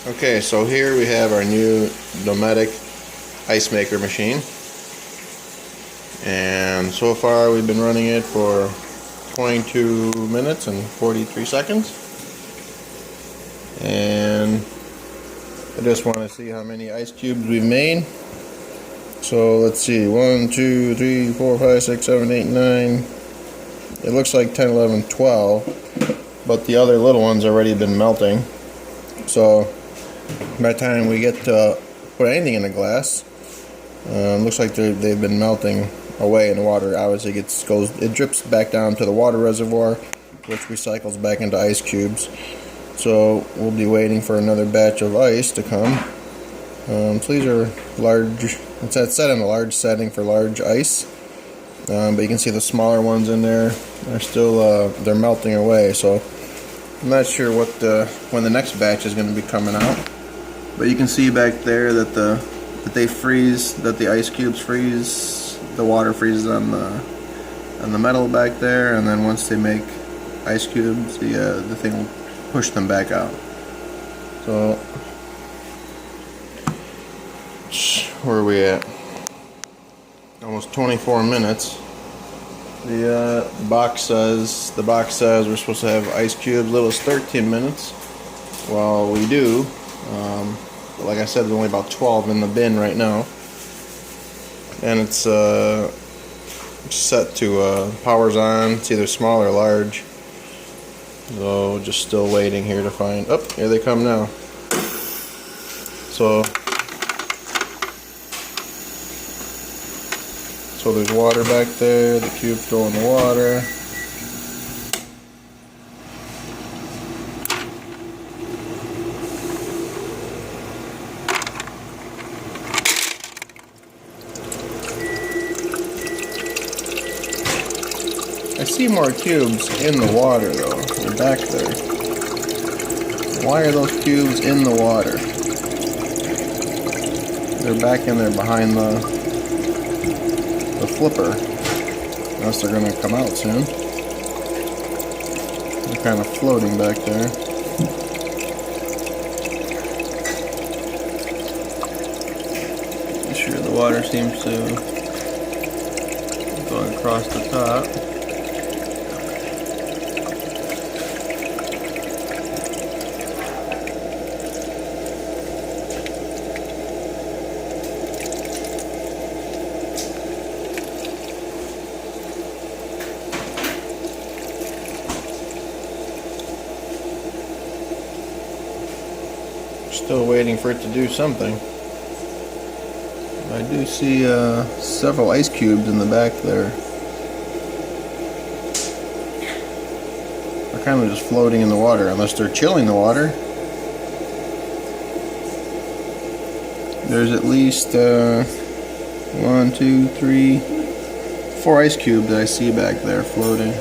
Okay, so here we have our new Dometic ice maker machine, and so far we've been running it for 22 minutes and 43 seconds, and I just want to see how many ice cubes we've made. So let's see, 1, 2, 3, 4, 5, 6, 7, 8, 9, it looks like 10, 11, 12, but the other little ones already been melting. So by the time we get to put anything in a glass, looks like they've been melting away in the water. Obviously it drips back down to the water reservoir, which recycles back into ice cubes. So we'll be waiting for another batch of ice to come. So these are large, it's set in a large setting for large ice, but you can see the smaller ones in there are still they're melting away. So I'm not sure when the next batch is going to be coming out, but you can see back there that they freeze, that the ice cubes freeze, the water freezes on the metal back there, and then once they make ice cubes, the thing will push them back out. So where are we at? Almost 24 minutes. The box says we're supposed to have ice cubes little as 13 minutes. Well, we do. But like I said, there's only about 12 in the bin right now, and it's set to power's on. It's either small or large. So just still waiting here to find. Oh, here they come now. So there's water back there, the cubes go in the water. I see more cubes in the water though, they're back there. Why are those cubes in the water? They're back in there behind the flipper, unless they're going to come out soon. They're kind of floating back there. Sure, the water seems to go across the top. Still waiting for it to do something. I do see several ice cubes in the back there. They're kind of just floating in the water, unless they're chilling the water. There's at least 1, 2, 3, 4 ice cubes that I see back there floating.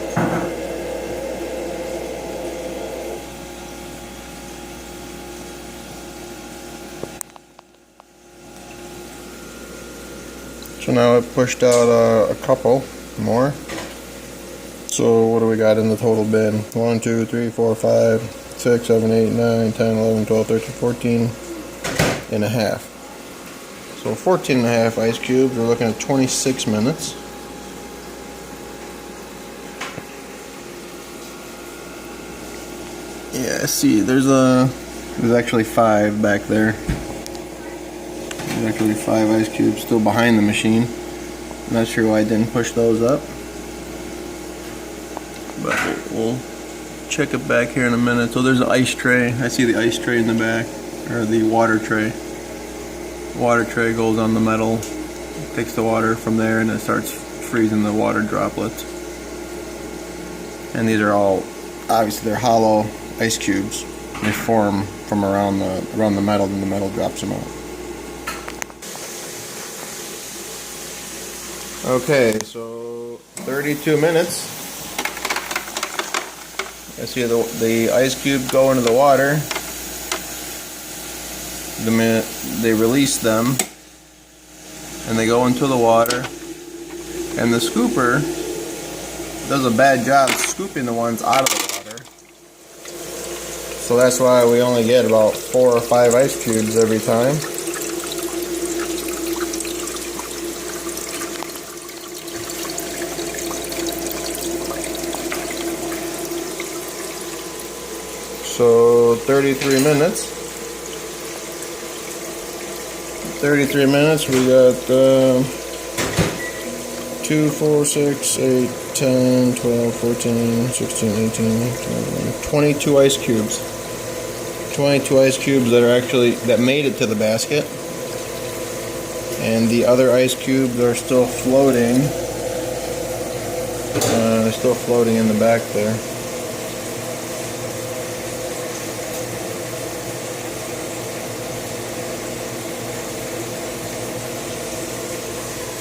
So now I've pushed out a couple more. So what do we got in the total bin? 1, 2, 3, 4, 5, 6, 7, 8, 9, 10, 11, 12, 13, 14 and a half. So 14 and a half ice cubes. We're looking at 26 minutes. Yeah, see, there's actually 5 back there. There's actually 5 ice cubes still behind the machine. I'm not sure why I didn't push those up, but we'll check it back here in a minute. So there's an ice tray. I see the ice tray in the back, or the water tray. The water tray goes on the metal, takes the water from there, and it starts freezing the water droplets. And these are all, obviously they're hollow ice cubes. They form from around the metal, and the metal drops them out. Okay, so 32 minutes. I see the ice cubes go into the water. The minute they release them, and they go into the water, and the scooper does a bad job scooping the ones out of the water. So that's why we only get about 4 or 5 ice cubes every time. So 33 minutes. 33 minutes, we got 2, 4, 6, 8, 10, 12, 14, 16, 18, 22 ice cubes. 22 ice cubes that made it to the basket. And the other ice cubes are still floating. They're still floating in the back there.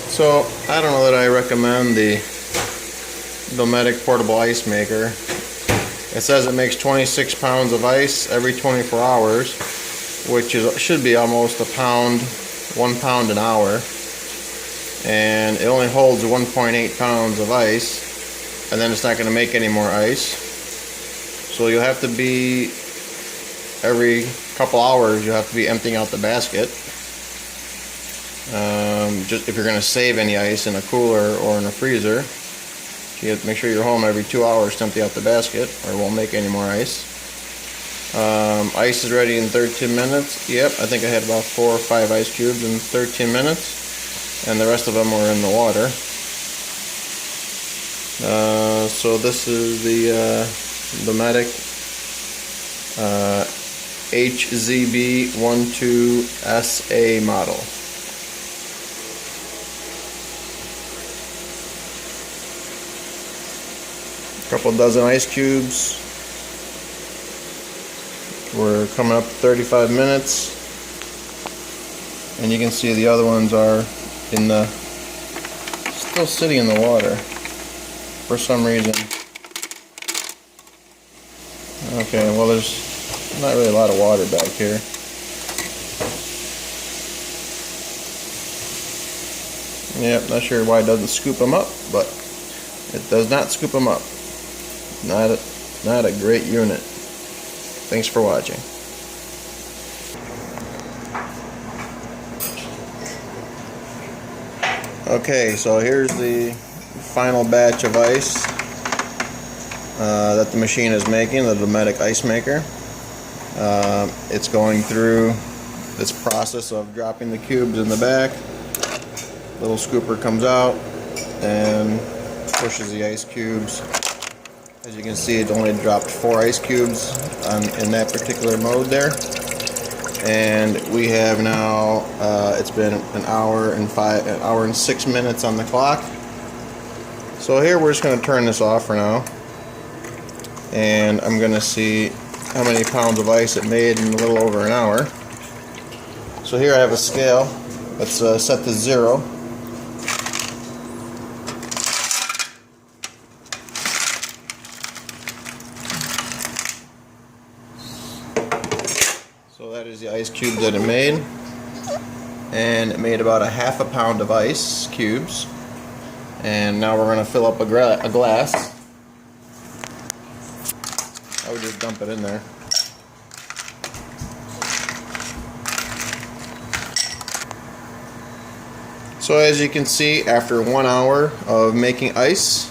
So, I don't know that I recommend the Dometic portable ice maker. It says it makes 26 pounds of ice every 24 hours, which should be almost a pound, 1 pound an hour. And it only holds 1.8 pounds of ice, and then it's not going to make any more ice. So you'll have to be, every couple hours, you'll have to be emptying out the basket. Just if you're going to save any ice in a cooler or in a freezer, you have to make sure you're home every 2 hours to empty out the basket, or it won't make any more ice. Ice is ready in 13 minutes. Yep, I think I had about 4 or 5 ice cubes in 13 minutes, and the rest of them were in the water. So this is the Dometic HZB12SA model. Couple dozen ice cubes. We're coming up to 35 minutes, and you can see the other ones are still sitting in the water for some reason. Okay, well, there's not really a lot of water back here. Yep, not sure why it doesn't scoop them up, but it does not scoop them up. Not a great unit. Thanks for watching. Okay, so here's the final batch of ice that the machine is making, the Dometic ice maker. It's going through this process of dropping the cubes in the back. Little scooper comes out and pushes the ice cubes. As you can see, it only dropped 4 ice cubes in that particular mode there. And we have now, it's been an hour and 6 minutes on the clock. So here we're just going to turn this off for now. And I'm going to see how many pounds of ice it made in a little over an hour. So here I have a scale that's set to 0. So that is the ice cube that it made, and it made about a half a pound of ice cubes. And now we're going to fill up a glass. I would just dump it in there. So as you can see, after 1 hour of making ice,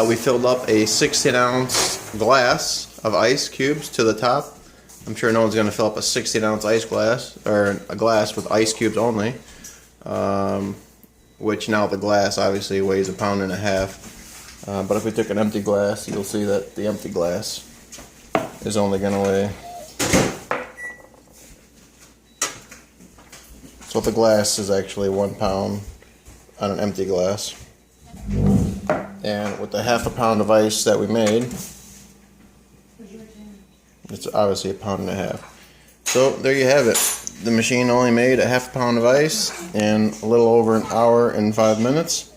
we filled up a 16-ounce glass of ice cubes to the top. I'm sure no one's going to fill up a 16-ounce ice glass, or a glass with ice cubes only, which now the glass obviously weighs 1.5 pounds. But if we took an empty glass, you'll see that the empty glass is only going to weigh. So the glass is actually 1 pound on an empty glass. And with the half a pound of ice that we made, it's obviously 1.5 pounds. So there you have it. The machine only made a half pound of ice in a little over an hour and 5 minutes.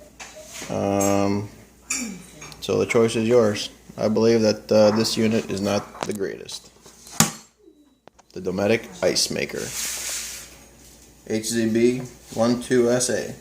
So the choice is yours. I believe that this unit is not the greatest. The Dometic Ice Maker. HZB12SA.